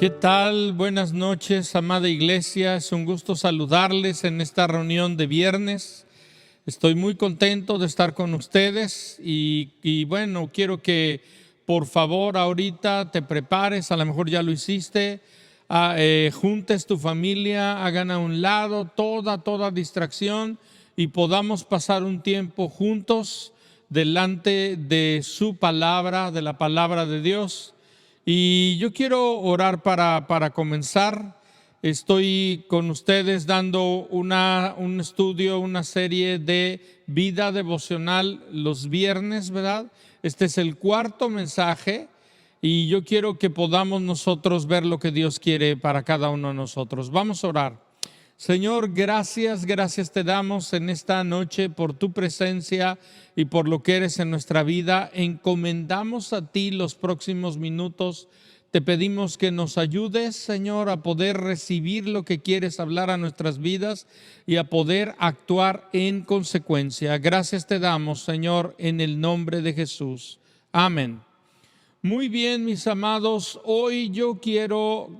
¿Qué tal? Buenas noches, amada iglesia. Es un gusto saludarles en esta reunión de viernes. Estoy muy contento de estar con ustedes y bueno, quiero que por favor ahorita te prepares, a lo mejor ya lo hiciste, juntes tu familia, hagan a un lado toda distracción y podamos pasar un tiempo juntos delante de su palabra, de la palabra de Dios. Y yo quiero orar para comenzar. Estoy con ustedes dando un estudio, una serie de vida devocional los viernes, ¿verdad? Este es el cuarto mensaje y yo quiero que podamos nosotros ver lo que Dios quiere para cada uno de nosotros. Vamos a orar. Señor, gracias te damos en esta noche por tu presencia y por lo que eres en nuestra vida. Encomendamos a ti los próximos minutos. Te pedimos que nos ayudes, Señor, a poder recibir lo que quieres hablar a nuestras vidas y a poder actuar en consecuencia. Gracias te damos, Señor, en el nombre de Jesús. Amén. Muy bien, mis amados, hoy yo quiero,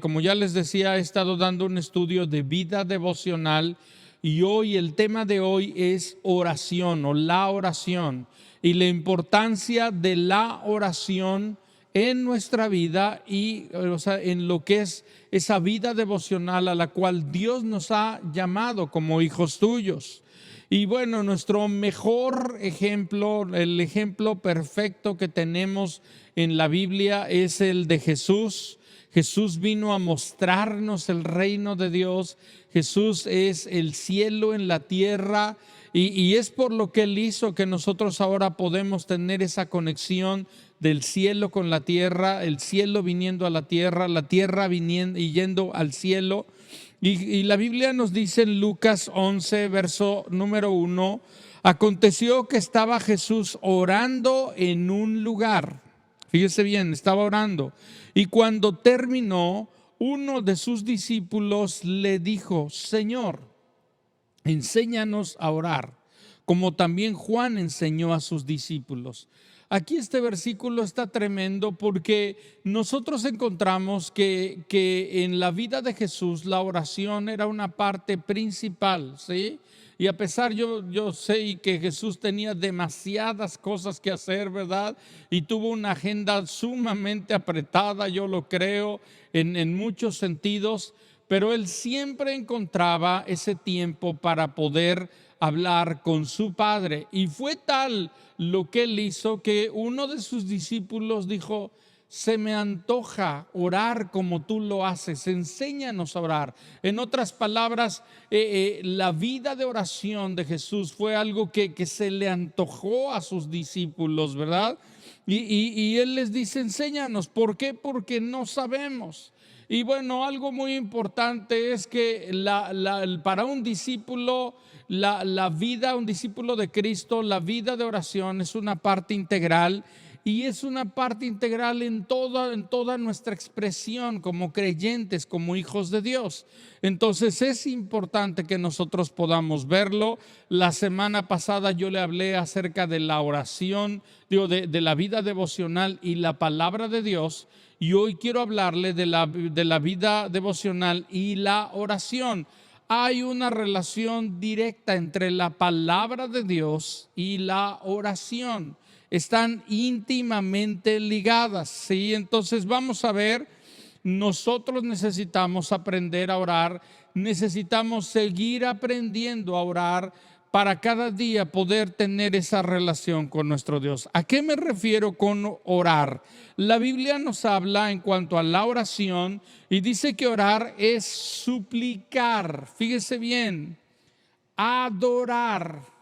como ya les decía, he estado dando un estudio de vida devocional y hoy el tema de hoy es oración o la oración y la importancia de la oración en nuestra vida y en lo que es esa vida devocional a la cual Dios nos ha llamado como hijos tuyos. Y bueno, nuestro mejor ejemplo, el ejemplo perfecto que tenemos en la Biblia es el de Jesús. Jesús vino a mostrarnos el reino de Dios. Jesús es el cielo en la tierra y es por lo que Él hizo que nosotros ahora podemos tener esa conexión del cielo con la tierra, el cielo viniendo a la tierra viniendo y yendo al cielo. Y la Biblia nos dice en Lucas 11, verso número 1, aconteció que estaba Jesús orando en un lugar. Fíjese bien, estaba orando. Y cuando terminó, uno de sus discípulos le dijo, Señor, enséñanos a orar, como también Juan enseñó a sus discípulos. Aquí este versículo está tremendo porque nosotros encontramos que en la vida de Jesús la oración era una parte principal, ¿sí? Y a pesar, yo sé que Jesús tenía demasiadas cosas que hacer, ¿verdad? Y tuvo una agenda sumamente apretada, yo lo creo, en muchos sentidos, pero Él siempre encontraba ese tiempo para poder hablar con su Padre. Y fue tal lo que Él hizo que uno de sus discípulos dijo, se me antoja orar como tú lo haces, enséñanos a orar. En otras palabras, la vida de oración de Jesús fue algo que se le antojó a sus discípulos, ¿verdad? Y Él les dice, enséñanos. ¿Por qué? Porque no sabemos. Y bueno, algo muy importante es que para un discípulo, un discípulo de Cristo, la vida de oración es una parte integral. Y es una parte integral en toda nuestra expresión como creyentes, como hijos de Dios. Entonces es importante que nosotros podamos verlo. La semana pasada yo le hablé acerca de la oración, de la vida devocional y la palabra de Dios. Y hoy quiero hablarle de la vida devocional y la oración. Hay una relación directa entre la palabra de Dios y la oración. Están íntimamente ligadas, ¿sí? Entonces vamos a ver, nosotros necesitamos aprender a orar, necesitamos seguir aprendiendo a orar para cada día poder tener esa relación con nuestro Dios. ¿A qué me refiero con orar? La Biblia nos habla en cuanto a la oración y dice que orar es suplicar, fíjese bien, adorar,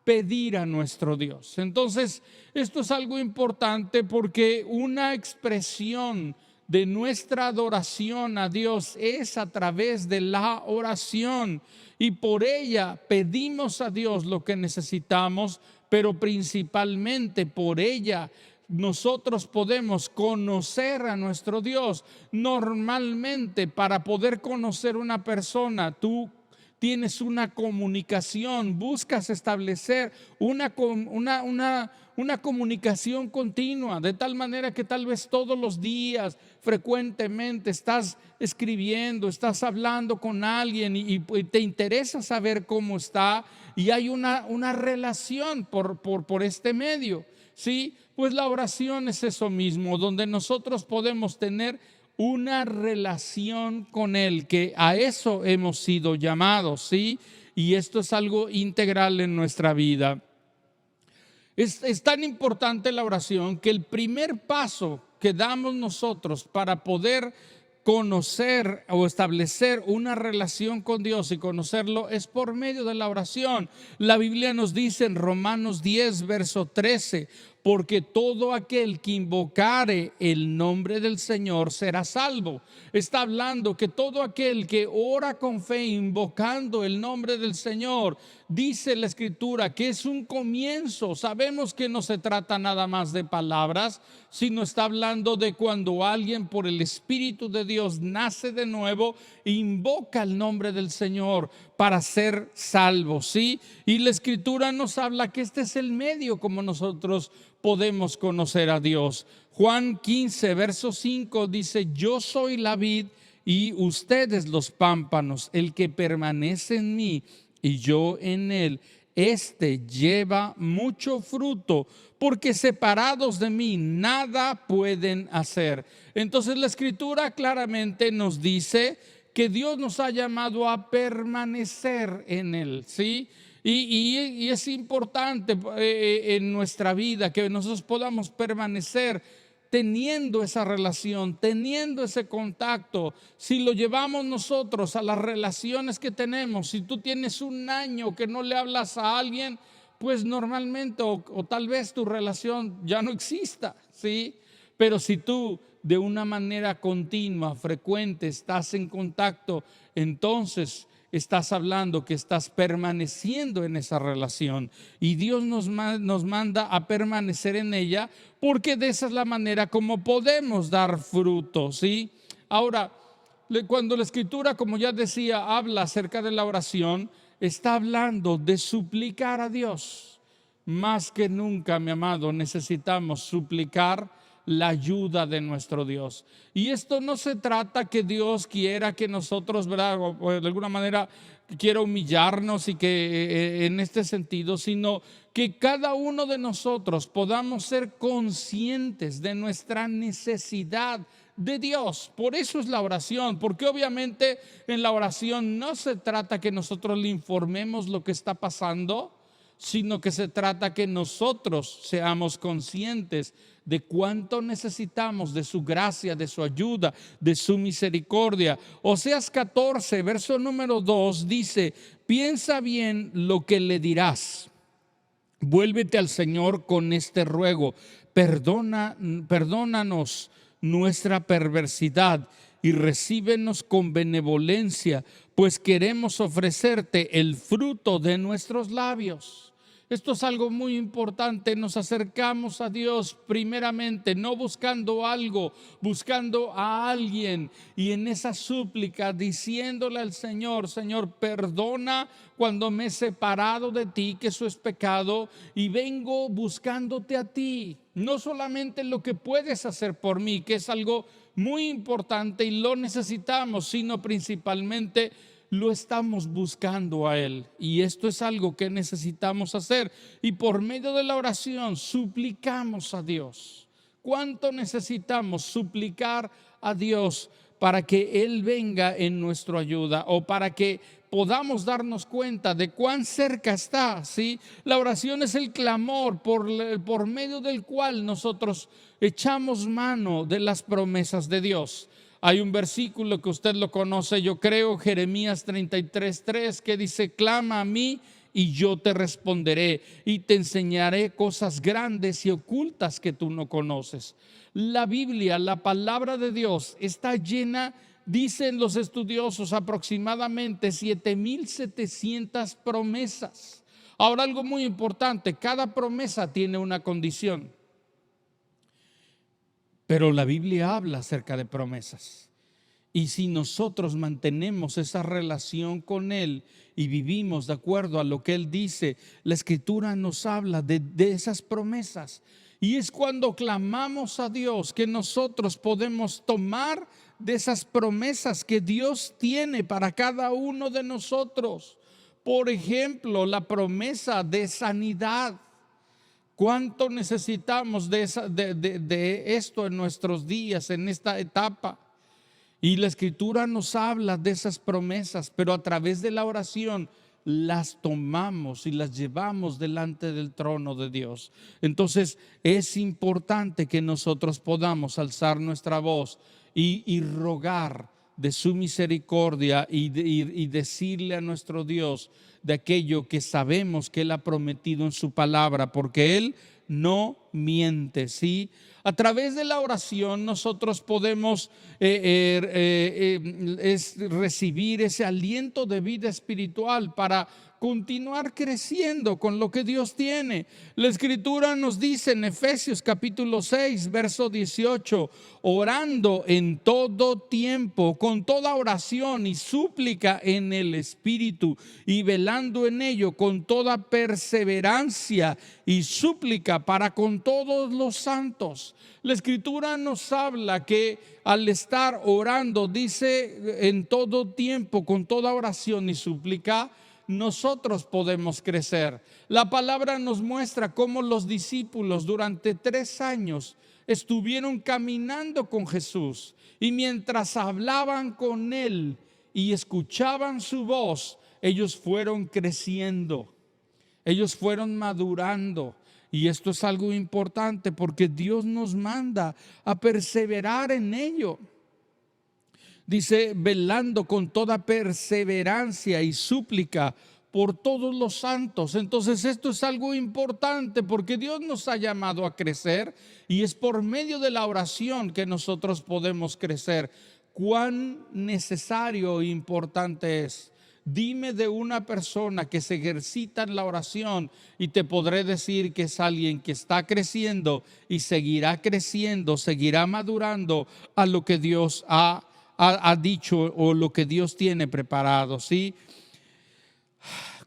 pedir a nuestro Dios. Entonces, esto es algo importante porque una expresión de nuestra adoración a Dios es a través de la oración y por ella pedimos a Dios lo que necesitamos, pero principalmente por ella nosotros podemos conocer a nuestro Dios. Normalmente, para poder conocer una persona, tú tienes una comunicación, buscas establecer una comunicación continua, de tal manera que tal vez todos los días, frecuentemente, estás escribiendo, estás hablando con alguien y te interesa saber cómo está, y hay una relación por este medio, ¿sí? Pues la oración es eso mismo, donde nosotros podemos tener una relación con Él, que a eso hemos sido llamados, ¿sí? Y esto es algo integral en nuestra vida. Es tan importante la oración que el primer paso que damos nosotros para poder conocer o establecer una relación con Dios y conocerlo es por medio de la oración. La Biblia nos dice en Romanos 10, verso 13, porque todo aquel que invocare el nombre del Señor será salvo. Está hablando que todo aquel que ora con fe invocando el nombre del Señor, dice la Escritura que es un comienzo. Sabemos que no se trata nada más de palabras, sino está hablando de cuando alguien por el Espíritu de Dios nace de nuevo e invoca el nombre del Señor para ser salvo, ¿sí? Y la Escritura nos habla que este es el medio como nosotros podemos conocer a Dios. Juan 15, verso 5 dice: yo soy la vid y ustedes los pámpanos. El que permanece en mí y yo en él, este lleva mucho fruto, porque separados de mí nada pueden hacer. Entonces la Escritura claramente nos dice que Dios nos ha llamado a permanecer en él, ¿sí? Y es importante en nuestra vida que nosotros podamos permanecer teniendo esa relación, teniendo ese contacto. Si lo llevamos nosotros a las relaciones que tenemos, si tú tienes un año que no le hablas a alguien, pues normalmente o tal vez tu relación ya no exista, ¿sí? Pero si tú de una manera continua, frecuente, estás en contacto, entonces estás hablando que estás permaneciendo en esa relación, y Dios nos manda a permanecer en ella, porque de esa es la manera como podemos dar fruto, ¿sí? Ahora, cuando la Escritura, como ya decía, habla acerca de la oración, está hablando de suplicar a Dios. Más que nunca, mi amado, necesitamos suplicar la ayuda de nuestro Dios. Y esto no se trata que Dios quiera que nosotros, ¿verdad?, o de alguna manera quiera humillarnos, y que en este sentido, sino que cada uno de nosotros podamos ser conscientes de nuestra necesidad de Dios. Por eso es la oración, porque obviamente en la oración no se trata que nosotros le informemos lo que está pasando, sino que se trata que nosotros seamos conscientes de cuánto necesitamos de su gracia, de su ayuda, de su misericordia. Oseas 14, verso número 2 dice: piensa bien lo que le dirás. Vuélvete al Señor con este ruego: perdónanos nuestra perversidad y recíbenos con benevolencia, pues queremos ofrecerte el fruto de nuestros labios. Esto es algo muy importante. Nos acercamos a Dios primeramente, no buscando algo, buscando a alguien, y en esa súplica diciéndole al Señor: Señor, perdona cuando me he separado de ti, que eso es pecado, y vengo buscándote a ti. No solamente lo que puedes hacer por mí, que es algo muy importante y lo necesitamos, sino principalmente lo estamos buscando a Él. Y esto es algo que necesitamos hacer, y por medio de la oración suplicamos a Dios. ¿Cuánto necesitamos suplicar a Dios para que Él venga en nuestra ayuda, o para que podamos darnos cuenta de cuán cerca está, ¿sí? La oración es el clamor por medio del cual nosotros echamos mano de las promesas de Dios. Hay un versículo que usted lo conoce, yo creo, Jeremías 33:3, que dice: clama a mí y yo te responderé y te enseñaré cosas grandes y ocultas que tú no conoces. La Biblia, la palabra de Dios, está llena, dicen los estudiosos, aproximadamente 7,700 promesas. Ahora, algo muy importante: cada promesa tiene una condición. Pero la Biblia habla acerca de promesas. Y si nosotros mantenemos esa relación con Él y vivimos de acuerdo a lo que Él dice, la Escritura nos habla de esas promesas. Y es cuando clamamos a Dios que nosotros podemos tomar de esas promesas que Dios tiene para cada uno de nosotros. Por ejemplo, la promesa de sanidad. ¿Cuánto necesitamos de esto en nuestros días, en esta etapa? Y la Escritura nos habla de esas promesas, pero a través de la oración las tomamos y las llevamos delante del trono de Dios. Entonces es importante que nosotros podamos alzar nuestra voz y rogar de su misericordia y decirle a nuestro Dios de aquello que sabemos que Él ha prometido en su palabra, porque Él no miente, ¿sí? A través de la oración nosotros podemos recibir ese aliento de vida espiritual para continuar creciendo con lo que Dios tiene. La Escritura nos dice en Efesios capítulo 6, verso 18, orando en todo tiempo, con toda oración y súplica en el Espíritu, y velando en ello con toda perseverancia y súplica para con todos los santos. La Escritura nos habla que al estar orando, dice en todo tiempo, con toda oración y súplica, nosotros podemos crecer. La palabra nos muestra cómo los discípulos durante 3 años estuvieron caminando con Jesús, y mientras hablaban con Él y escuchaban su voz, ellos fueron creciendo, ellos fueron madurando. Y esto es algo importante porque Dios nos manda a perseverar en ello. Dice, velando con toda perseverancia y súplica por todos los santos. Entonces esto es algo importante porque Dios nos ha llamado a crecer, y es por medio de la oración que nosotros podemos crecer. Cuán necesario e importante es. Dime de una persona que se ejercita en la oración y te podré decir que es alguien que está creciendo y seguirá creciendo, seguirá madurando a lo que Dios ha dicho o lo que Dios tiene preparado, ¿sí?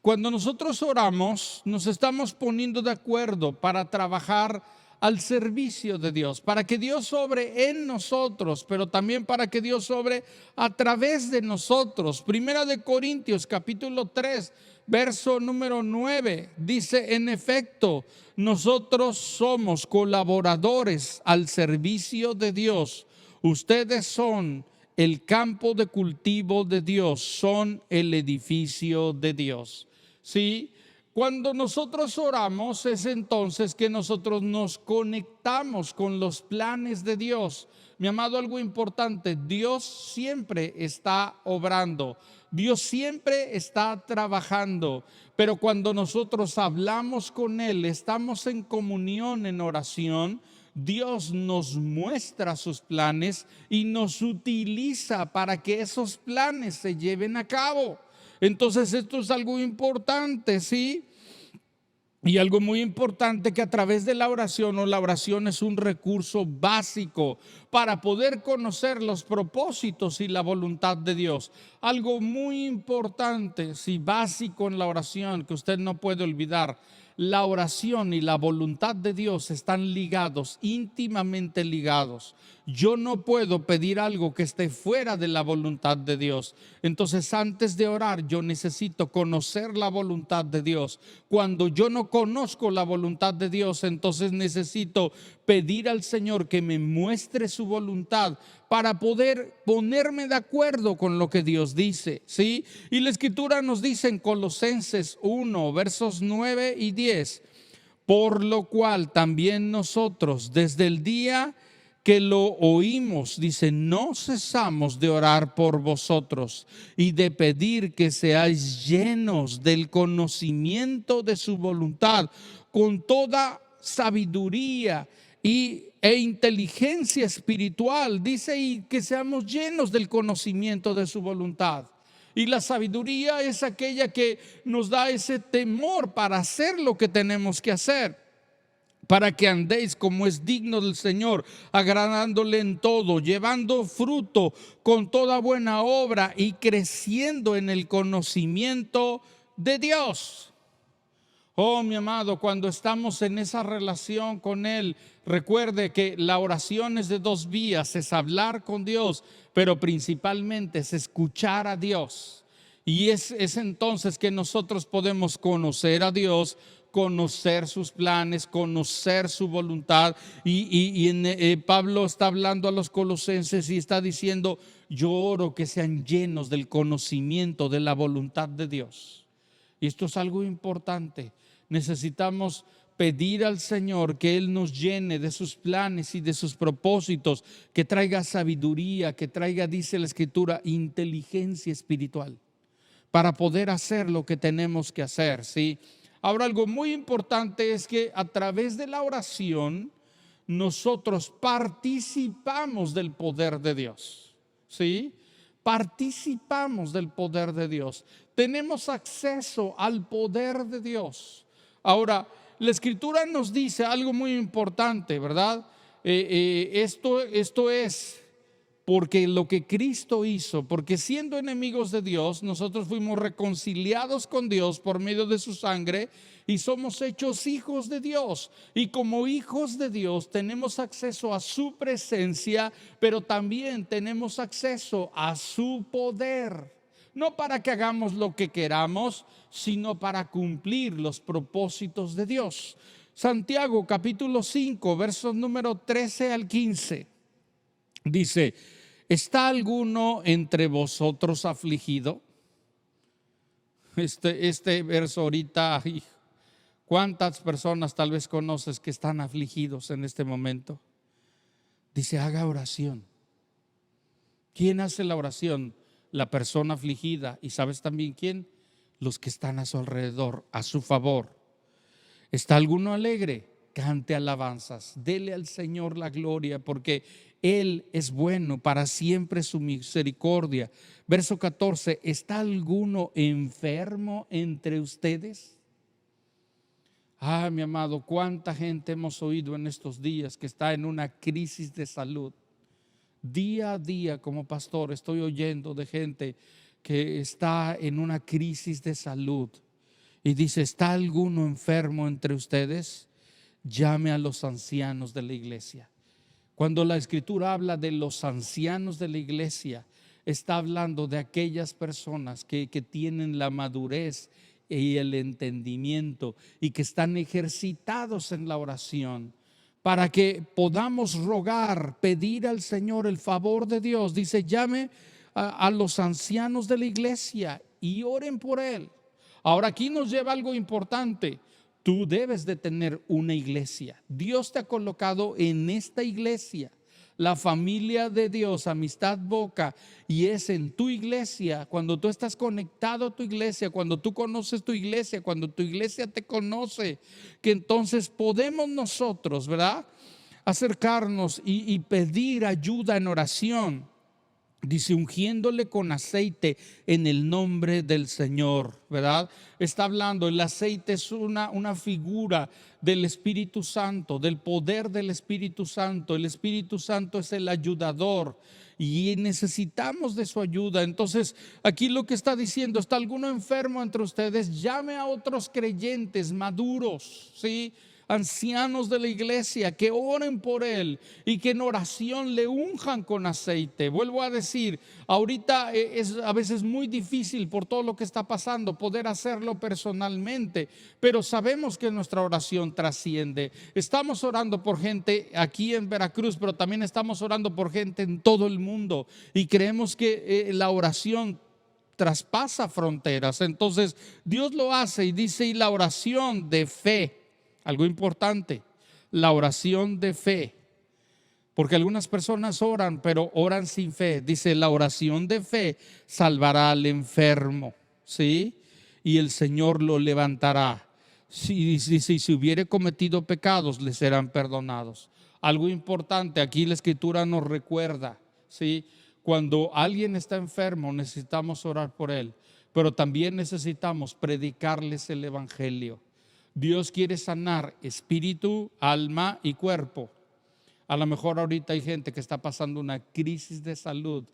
Cuando nosotros oramos, nos estamos poniendo de acuerdo para trabajar al servicio de Dios, para que Dios obre en nosotros, pero también para que Dios obre a través de nosotros. Primera de Corintios capítulo 3, verso número 9, dice, en efecto, nosotros somos colaboradores al servicio de Dios. Ustedes son el campo de cultivo de Dios, son el edificio de Dios. ¿Sí? Cuando nosotros oramos es entonces que nosotros nos conectamos con los planes de Dios. Mi amado, algo importante, Dios siempre está obrando, Dios siempre está trabajando, pero cuando nosotros hablamos con Él, estamos en comunión, en oración, Dios nos muestra sus planes y nos utiliza para que esos planes se lleven a cabo. Entonces esto es algo importante, ¿sí? Y algo muy importante, que a través de la oración, o la oración es un recurso básico para poder conocer los propósitos y la voluntad de Dios. Algo muy importante, sí, básico en la oración, que usted no puede olvidar. La oración y la voluntad de Dios están ligados, íntimamente ligados. Yo no puedo pedir algo que esté fuera de la voluntad de Dios. Entonces, antes de orar, yo necesito conocer la voluntad de Dios. Cuando yo no conozco la voluntad de Dios, entonces necesito pedir al Señor que me muestre su voluntad para poder ponerme de acuerdo con lo que Dios dice, ¿sí? Y la Escritura nos dice en Colosenses 1, versos 9 y 10, por lo cual también nosotros, desde el día que lo oímos, dice, no cesamos de orar por vosotros y de pedir que seáis llenos del conocimiento de su voluntad, con toda sabiduría e inteligencia espiritual, dice, y que seamos llenos del conocimiento de su voluntad. Y la sabiduría es aquella que nos da ese temor para hacer lo que tenemos que hacer. para que andéis como es digno del Señor, agradándole en todo, llevando fruto con toda buena obra y creciendo en el conocimiento de Dios. Oh, mi amado, cuando estamos en esa relación con Él, recuerde que la oración es de dos vías: es hablar con Dios, pero principalmente es escuchar a Dios. Y es entonces que nosotros podemos conocer a Dios, conocer sus planes, conocer su voluntad. Pablo está hablando a los colosenses y está diciendo: yo oro que sean llenos del conocimiento de la voluntad de Dios. Y esto es algo importante. Necesitamos pedir al Señor que Él nos llene de sus planes y de sus propósitos, que traiga sabiduría, que traiga, dice la Escritura, inteligencia espiritual, para poder hacer lo que tenemos que hacer, ¿sí? Ahora, algo muy importante es que a través de la oración nosotros participamos del poder de Dios, ¿sí? Participamos del poder de Dios. Tenemos acceso al poder de Dios. Ahora, la Escritura nos dice algo muy importante, ¿verdad? Esto es porque lo que Cristo hizo, porque siendo enemigos de Dios, nosotros fuimos reconciliados con Dios por medio de su sangre y somos hechos hijos de Dios. Y como hijos de Dios tenemos acceso a su presencia, pero también tenemos acceso a su poder. No para que hagamos lo que queramos, sino para cumplir los propósitos de Dios. Santiago capítulo 5, versos número 13 al 15. Dice: ¿está alguno entre vosotros afligido? Este verso ahorita, ¿cuántas personas tal vez conoces que están afligidos en este momento? Dice: haga oración. ¿Quién hace la oración? La persona afligida. ¿Y sabes también quién? Los que están a su alrededor, a su favor. ¿Está alguno alegre? Cante alabanzas, dele al Señor la gloria, porque Él es bueno, para siempre su misericordia. Verso 14: ¿está alguno enfermo entre ustedes? Mi amado, cuánta gente hemos oído en estos días que está en una crisis de salud. Día a día, como pastor, estoy oyendo de gente que está en una crisis de salud. Y dice: ¿está alguno enfermo entre ustedes? Llame a los ancianos de la iglesia. Cuando la Escritura habla de los ancianos de la iglesia, está hablando de aquellas personas que tienen la madurez y el entendimiento y que están ejercitados en la oración, para que podamos rogar, pedir al Señor el favor de Dios. Dice: llame a los ancianos de la iglesia y oren por él. Ahora, aquí nos lleva algo importante. Tú debes de tener una iglesia. Dios te ha colocado en esta iglesia, la familia de Dios, Amistad Boca, y es en tu iglesia, cuando tú estás conectado a tu iglesia, cuando tú conoces tu iglesia, cuando tu iglesia te conoce, que entonces podemos nosotros, ¿verdad?, acercarnos y pedir ayuda en oración. Dice: ungiéndole con aceite en el nombre del Señor, ¿verdad? Está hablando, el aceite es una figura del Espíritu Santo, del poder del Espíritu Santo. El Espíritu Santo es el ayudador y necesitamos de su ayuda. Entonces, aquí lo que está diciendo: ¿está alguno enfermo entre ustedes? Llame a otros creyentes maduros, ¿sí?, ancianos de la iglesia, que oren por él y que en oración le unjan con aceite. Vuelvo a decir, ahorita es a veces muy difícil por todo lo que está pasando poder hacerlo personalmente, pero sabemos que nuestra oración trasciende. Estamos orando por gente aquí en Veracruz, pero también estamos orando por gente en todo el mundo, y creemos que la oración traspasa fronteras. Entonces Dios lo hace, y dice: y la oración de fe. Algo importante, la oración de fe, porque algunas personas oran, pero oran sin fe. Dice: la oración de fe salvará al enfermo, ¿sí?, y el Señor lo levantará. Si hubiere cometido pecados, le serán perdonados. Algo importante, aquí la Escritura nos recuerda, ¿sí?, cuando alguien está enfermo necesitamos orar por él, pero también necesitamos predicarles el evangelio. Dios quiere sanar espíritu, alma y cuerpo. A lo mejor ahorita hay gente que está pasando una crisis de salud,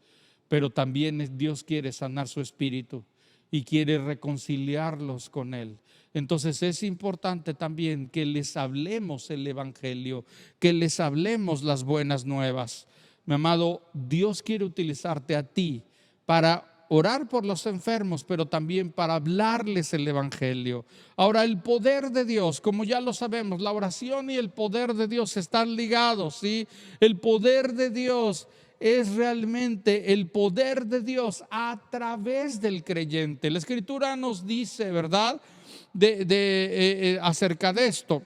pero también Dios quiere sanar su espíritu y quiere reconciliarlos con Él. Entonces es importante también que les hablemos el evangelio, que les hablemos las buenas nuevas. Mi amado, Dios quiere utilizarte a ti para orar por los enfermos, pero también para hablarles el evangelio. Ahora, el poder de Dios, como ya lo sabemos, la oración y el poder de Dios están ligados, ¿sí? El poder de Dios es realmente el poder de Dios a través del creyente. La Escritura nos dice, ¿verdad?, acerca de esto.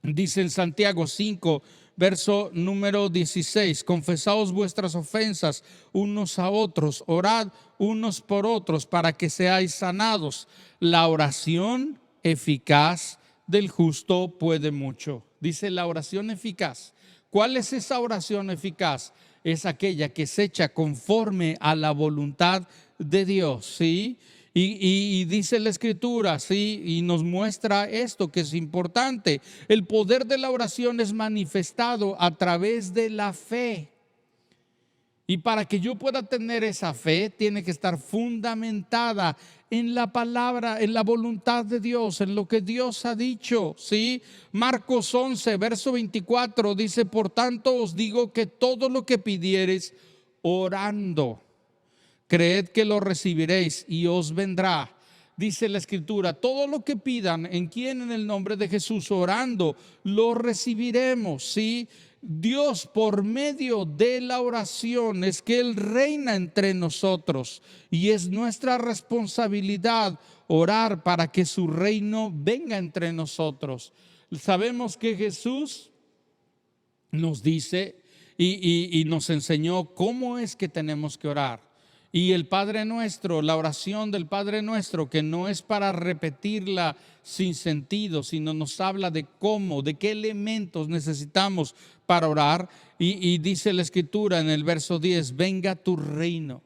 Dice en Santiago 5, verso número 16: confesaos vuestras ofensas unos a otros, orad unos por otros para que seáis sanados. La oración eficaz del justo puede mucho. Dice la oración eficaz. ¿Cuál es esa oración eficaz? Es aquella que se echa conforme a la voluntad de Dios, ¿sí? Y dice la Escritura, ¿sí? Y nos muestra esto que es importante. El poder de la oración es manifestado a través de la fe. Y para que yo pueda tener esa fe, tiene que estar fundamentada en la palabra, en la voluntad de Dios, en lo que Dios ha dicho, ¿sí? Marcos 11, verso 24 dice: por tanto os digo que todo lo que pidiereis orando, creed que lo recibiréis y os vendrá. Dice la Escritura, todo lo que pidan, ¿en quién? En el nombre de Jesús, orando, lo recibiremos, ¿sí? Dios, por medio de la oración, es que Él reina entre nosotros, y es nuestra responsabilidad orar para que su reino venga entre nosotros. Sabemos que Jesús nos dice y nos enseñó cómo es que tenemos que orar. Y el Padre Nuestro, la oración del Padre Nuestro, que no es para repetirla sin sentido, sino nos habla de cómo, de qué elementos necesitamos para orar. Y dice la Escritura en el verso 10, venga tu reino,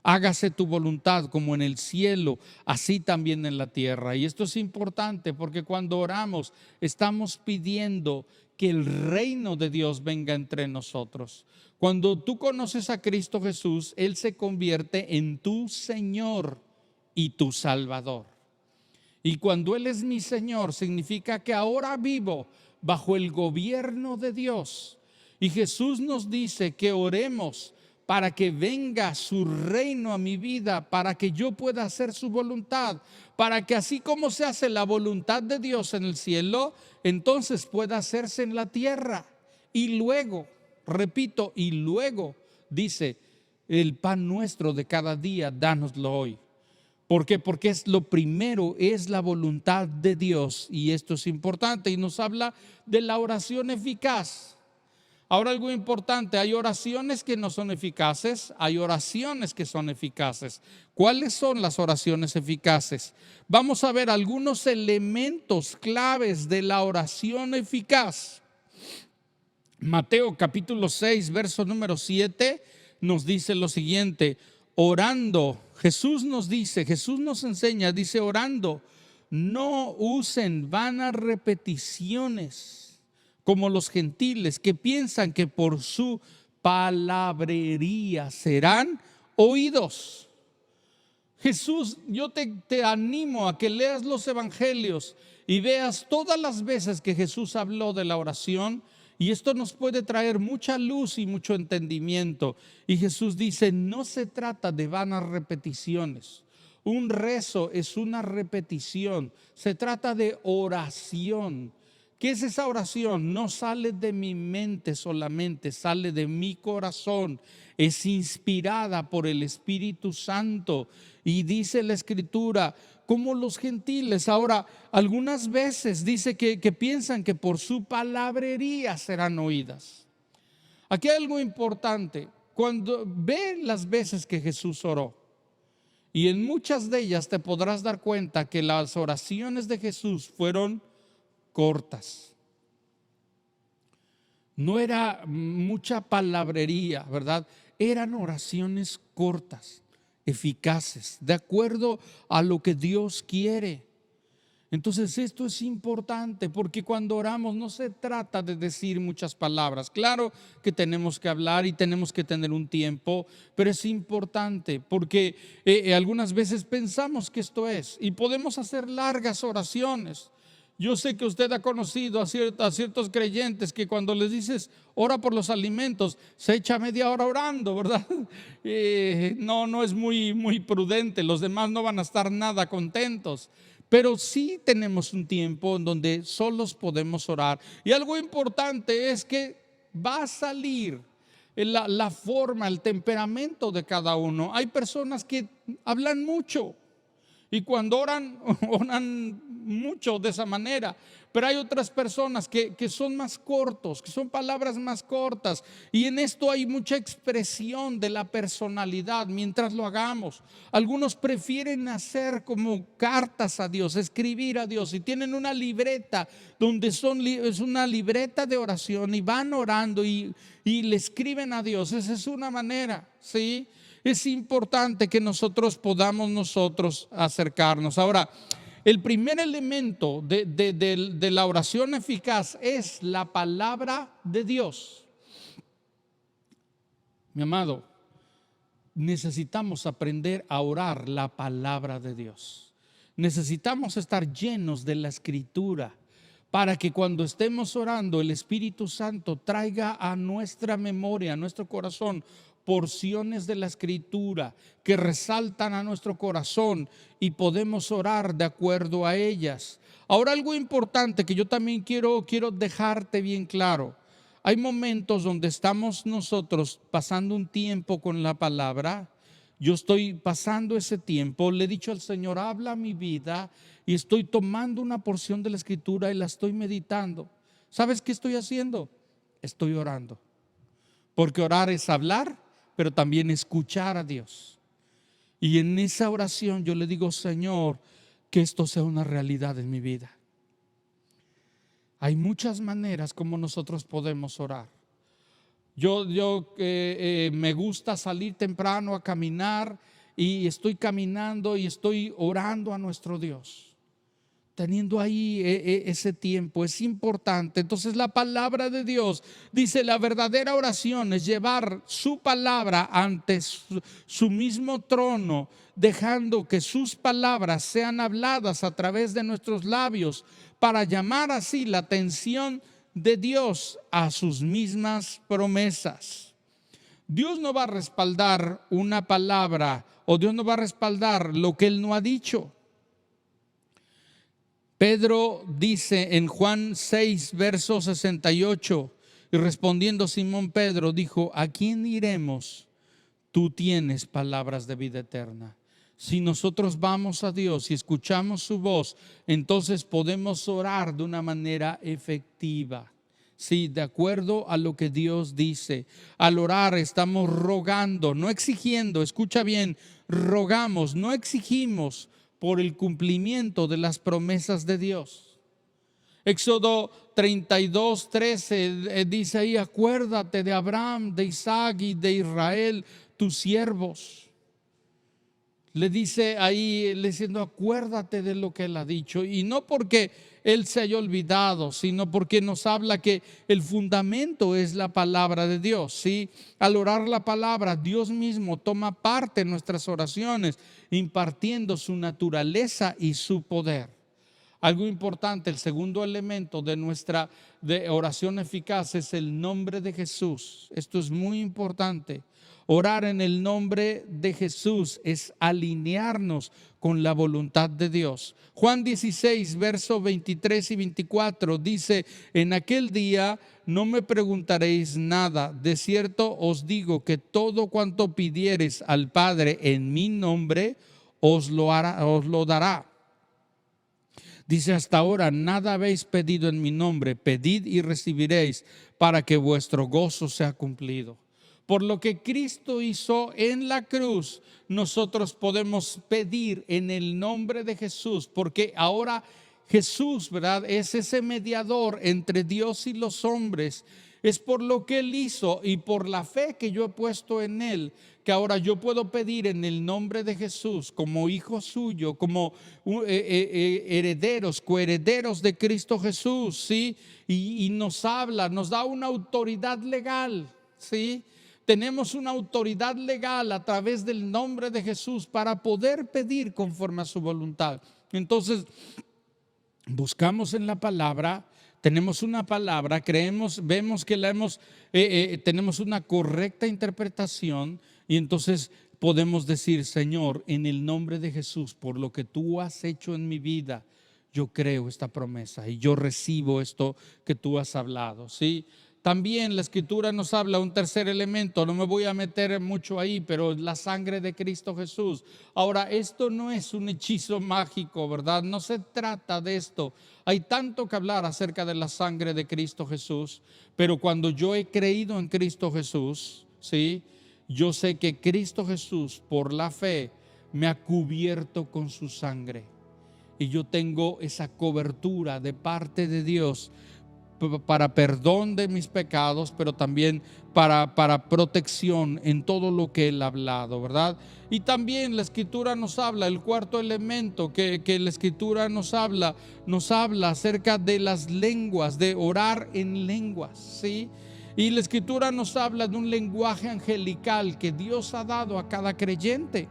hágase tu voluntad como en el cielo, así también en la tierra. Y esto es importante porque cuando oramos estamos pidiendo que el reino de Dios venga entre nosotros. Cuando tú conoces a Cristo Jesús, Él se convierte en tu Señor y tu Salvador. Y cuando Él es mi Señor, significa que ahora vivo bajo el gobierno de Dios. Y Jesús nos dice que oremos para que venga su reino a mi vida, para que yo pueda hacer su voluntad, para que así como se hace la voluntad de Dios en el cielo, entonces pueda hacerse en la tierra. Y luego, repito, y luego dice, el pan nuestro de cada día, dánoslo hoy. ¿Por qué? Porque es lo primero, es la voluntad de Dios, y esto es importante, y nos habla de la oración eficaz. Ahora, algo importante, hay oraciones que no son eficaces, hay oraciones que son eficaces. ¿Cuáles son las oraciones eficaces? Vamos a ver algunos elementos claves de la oración eficaz. Mateo capítulo 6, verso número 7 nos dice lo siguiente: orando, Jesús nos enseña, dice, orando, no usen vanas repeticiones como los gentiles, que piensan que por su palabrería serán oídos. Jesús, yo te animo a que leas los evangelios y veas todas las veces que Jesús habló de la oración, y esto nos puede traer mucha luz y mucho entendimiento. Y Jesús dice, no se trata de vanas repeticiones. Un rezo es una repetición, se trata de oración. ¿Qué es esa oración? No sale de mi mente solamente, sale de mi corazón. Es inspirada por el Espíritu Santo. Y dice la Escritura, como los gentiles. Ahora, algunas veces dice que piensan que por su palabrería serán oídas. Aquí hay algo importante. Cuando ve las veces que Jesús oró, y en muchas de ellas te podrás dar cuenta que las oraciones de Jesús fueron cortas. No era mucha palabrería, ¿verdad? Eran oraciones cortas, eficaces, de acuerdo a lo que Dios quiere. Entonces esto es importante porque cuando oramos no se trata de decir muchas palabras. Claro que tenemos que hablar y tenemos que tener un tiempo, pero es importante porque algunas veces pensamos que esto es y podemos hacer largas oraciones. Yo sé que usted ha conocido a ciertos creyentes que cuando les dices ora por los alimentos, se echa media hora orando, ¿verdad? No es muy prudente, los demás no van a estar nada contentos. Pero sí tenemos un tiempo en donde solos podemos orar. Y algo importante es que va a salir la forma, el temperamento de cada uno. Hay personas que hablan mucho y cuando oran, oran mucho de esa manera. Pero hay otras personas que son más cortos, que son palabras más cortas. Y en esto hay mucha expresión de la personalidad mientras lo hagamos. Algunos prefieren hacer como cartas a Dios, escribir a Dios. Y tienen una libreta donde es una libreta de oración y van orando y le escriben a Dios. Esa es una manera, ¿sí? Es importante que nosotros podamos acercarnos. Ahora, el primer elemento de la oración eficaz es la palabra de Dios. Mi amado, necesitamos aprender a orar la palabra de Dios. Necesitamos estar llenos de la Escritura para que cuando estemos orando el Espíritu Santo traiga a nuestra memoria, a nuestro corazón, porciones de la Escritura que resaltan a nuestro corazón y podemos orar de acuerdo a ellas. Ahora, algo importante que yo también quiero dejarte bien claro. Hay momentos donde estamos nosotros pasando un tiempo con la palabra. Yo estoy pasando ese tiempo, le he dicho al Señor, habla mi vida, y estoy tomando una porción de la Escritura y la estoy meditando. ¿Sabes qué estoy haciendo? Estoy orando. Porque orar es hablar, pero también escuchar a Dios. Y en esa oración yo le digo, Señor, que esto sea una realidad en mi vida. Hay muchas maneras como nosotros podemos orar. Yo me gusta salir temprano a caminar y estoy caminando y estoy orando a nuestro Dios. Teniendo ahí ese tiempo es importante. Entonces la palabra de Dios dice, la verdadera oración es llevar su palabra ante su mismo trono, dejando que sus palabras sean habladas a través de nuestros labios para llamar así la atención de Dios a sus mismas promesas. Dios no va a respaldar una palabra o Dios no va a respaldar lo que Él no ha dicho. Pedro dice en Juan 6, verso 68, y respondiendo Simón Pedro dijo, ¿a quién iremos? Tú tienes palabras de vida eterna. Si nosotros vamos a Dios y escuchamos su voz, entonces podemos orar de una manera efectiva. Sí, de acuerdo a lo que Dios dice. Al orar estamos rogando, no exigiendo, escucha bien, rogamos, no exigimos por el cumplimiento de las promesas de Dios. Éxodo 32, 13 dice ahí, acuérdate de Abraham, de Isaac y de Israel, tus siervos. Le dice ahí, le diciendo, acuérdate de lo que Él ha dicho. Y no porque Él se haya olvidado, sino porque nos habla que el fundamento es la palabra de Dios. ¿Sí? Al orar la palabra, Dios mismo toma parte en nuestras oraciones, impartiendo su naturaleza y su poder. Algo importante, el segundo elemento de nuestra oración eficaz es el nombre de Jesús. Esto es muy importante. Orar en el nombre de Jesús es alinearnos con la voluntad de Dios. Juan 16, versos 23 y 24 dice, en aquel día no me preguntaréis nada. De cierto os digo que todo cuanto pidiereis al Padre en mi nombre, os lo dará. Dice, hasta ahora nada habéis pedido en mi nombre, pedid y recibiréis para que vuestro gozo sea cumplido. Por lo que Cristo hizo en la cruz, nosotros podemos pedir en el nombre de Jesús, porque ahora Jesús, ¿verdad?, es ese mediador entre Dios y los hombres. Es por lo que Él hizo y por la fe que yo he puesto en Él, que ahora yo puedo pedir en el nombre de Jesús, como hijo suyo, como herederos, coherederos de Cristo Jesús, ¿sí? Y nos habla, nos da una autoridad legal, ¿sí? Tenemos una autoridad legal a través del nombre de Jesús para poder pedir conforme a su voluntad. Entonces, buscamos en la palabra. Tenemos una palabra, creemos, vemos que tenemos una correcta interpretación y entonces podemos decir: Señor, en el nombre de Jesús, por lo que tú has hecho en mi vida, yo creo esta promesa y yo recibo esto que tú has hablado, ¿sí? También la Escritura nos habla un tercer elemento, no me voy a meter mucho ahí, pero la sangre de Cristo Jesús. Ahora, esto no es un hechizo mágico, ¿verdad? No se trata de esto. Hay tanto que hablar acerca de la sangre de Cristo Jesús, pero cuando yo he creído en Cristo Jesús, ¿sí? Yo sé que Cristo Jesús, por la fe, me ha cubierto con su sangre. Y yo tengo esa cobertura de parte de Dios para perdón de mis pecados, pero también para protección en todo lo que Él ha hablado, ¿verdad? Y también la Escritura nos habla, el cuarto elemento que la Escritura nos habla acerca de las lenguas, de orar en lenguas, ¿sí? Y la Escritura nos habla de un lenguaje angelical que Dios ha dado a cada creyente.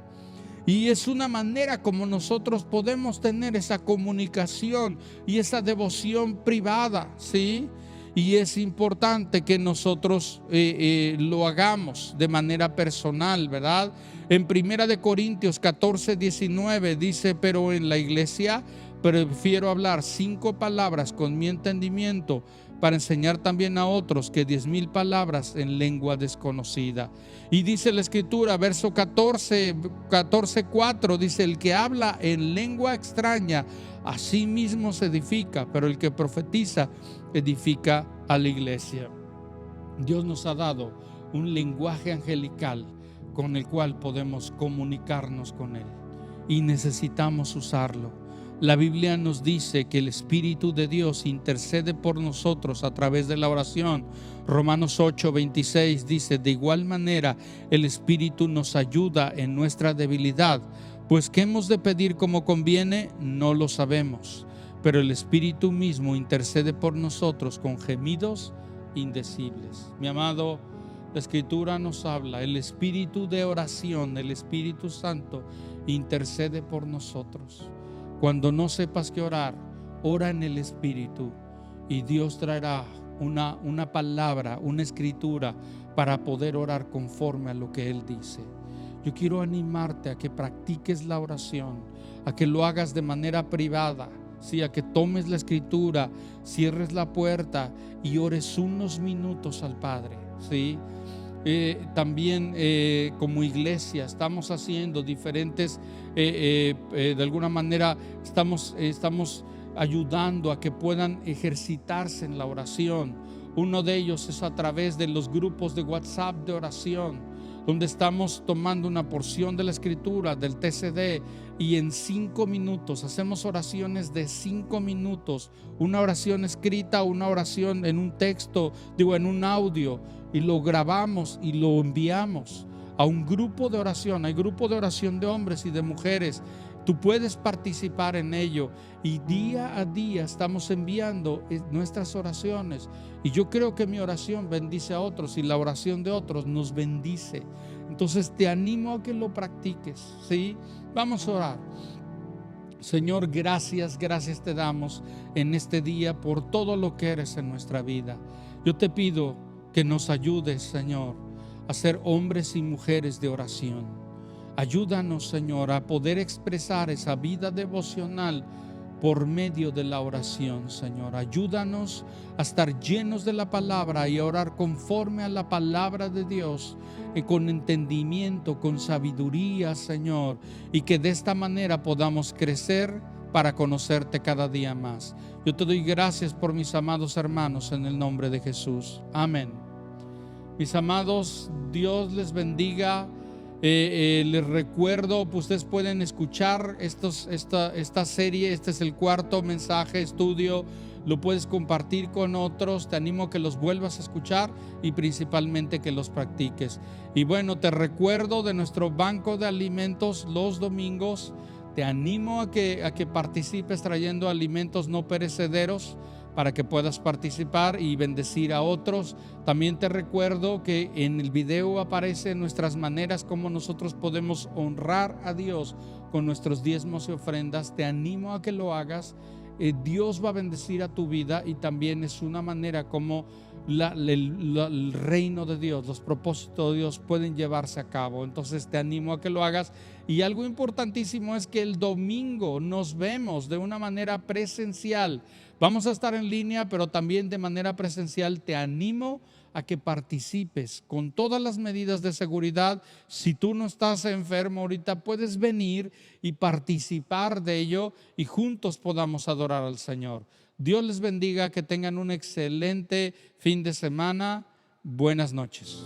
Y es una manera como nosotros podemos tener esa comunicación y esa devoción privada, ¿sí? Y es importante que nosotros lo hagamos de manera personal, ¿verdad? En 1 Corintios 14:19 dice: pero en la iglesia prefiero hablar 5 palabras con mi entendimiento para enseñar también a otros que 10,000 palabras en lengua desconocida. Y dice la Escritura, verso 14:4, dice: el que habla en lengua extraña a sí mismo se edifica, pero el que profetiza edifica a la iglesia. Dios nos ha dado un lenguaje angelical con el cual podemos comunicarnos con Él y necesitamos usarlo. La Biblia nos dice que el Espíritu de Dios intercede por nosotros a través de la oración. Romanos 8:26 dice: de igual manera el Espíritu nos ayuda en nuestra debilidad, pues ¿qué hemos de pedir como conviene? No lo sabemos, pero el Espíritu mismo intercede por nosotros con gemidos indecibles. Mi amado, la Escritura nos habla, el Espíritu de oración, el Espíritu Santo intercede por nosotros. Cuando no sepas qué orar, ora en el Espíritu y Dios traerá una palabra, una escritura para poder orar conforme a lo que Él dice. Yo quiero animarte a que practiques la oración, a que lo hagas de manera privada, ¿sí? A que tomes la escritura, cierres la puerta y ores unos minutos al Padre, ¿sí? También como iglesia estamos haciendo diferentes, de alguna manera estamos ayudando a que puedan ejercitarse en la oración. Uno de ellos es a través de los grupos de WhatsApp de oración, donde estamos tomando una porción de la Escritura, del TCD, y en 5 minutos hacemos oraciones de 5 minutos, una oración escrita, una oración en un texto, en un audio, y lo grabamos y lo enviamos a un grupo de oración. Hay grupo de oración de hombres y de mujeres. Tú puedes participar en ello y día a día estamos enviando nuestras oraciones. Y yo creo que mi oración bendice a otros y la oración de otros nos bendice. Entonces te animo a que lo practiques, ¿sí? Vamos a orar. Señor, gracias te damos en este día por todo lo que eres en nuestra vida. Yo te pido que nos ayudes, Señor, a ser hombres y mujeres de oración. Ayúdanos, Señor, a poder expresar esa vida devocional por medio de la oración, Señor. Ayúdanos a estar llenos de la palabra y a orar conforme a la palabra de Dios, con entendimiento, con sabiduría, Señor, y que de esta manera podamos crecer para conocerte cada día más. Yo te doy gracias por mis amados hermanos en el nombre de Jesús. Amén. Mis amados, Dios les bendiga. Les recuerdo, pues ustedes pueden escuchar esta serie. Este es el cuarto mensaje, estudio. Lo puedes compartir con otros. Te animo a que los vuelvas a escuchar y principalmente que los practiques. Y bueno, te recuerdo de nuestro banco de alimentos los domingos. Te animo a que participes trayendo alimentos no perecederos para que puedas participar y bendecir a otros. También te recuerdo que en el video aparecen nuestras maneras como nosotros podemos honrar a Dios con nuestros diezmos y ofrendas. Te animo a que lo hagas. Dios va a bendecir a tu vida y también es una manera como el reino de Dios, los propósitos de Dios pueden llevarse a cabo. Entonces te animo a que lo hagas. Y algo importantísimo es que el domingo nos vemos de una manera presencial. Vamos a estar en línea, pero también de manera presencial. Te animo a que participes con todas las medidas de seguridad. Si tú no estás enfermo ahorita, puedes venir y participar de ello y juntos podamos adorar al Señor. Dios les bendiga, que tengan un excelente fin de semana. Buenas noches.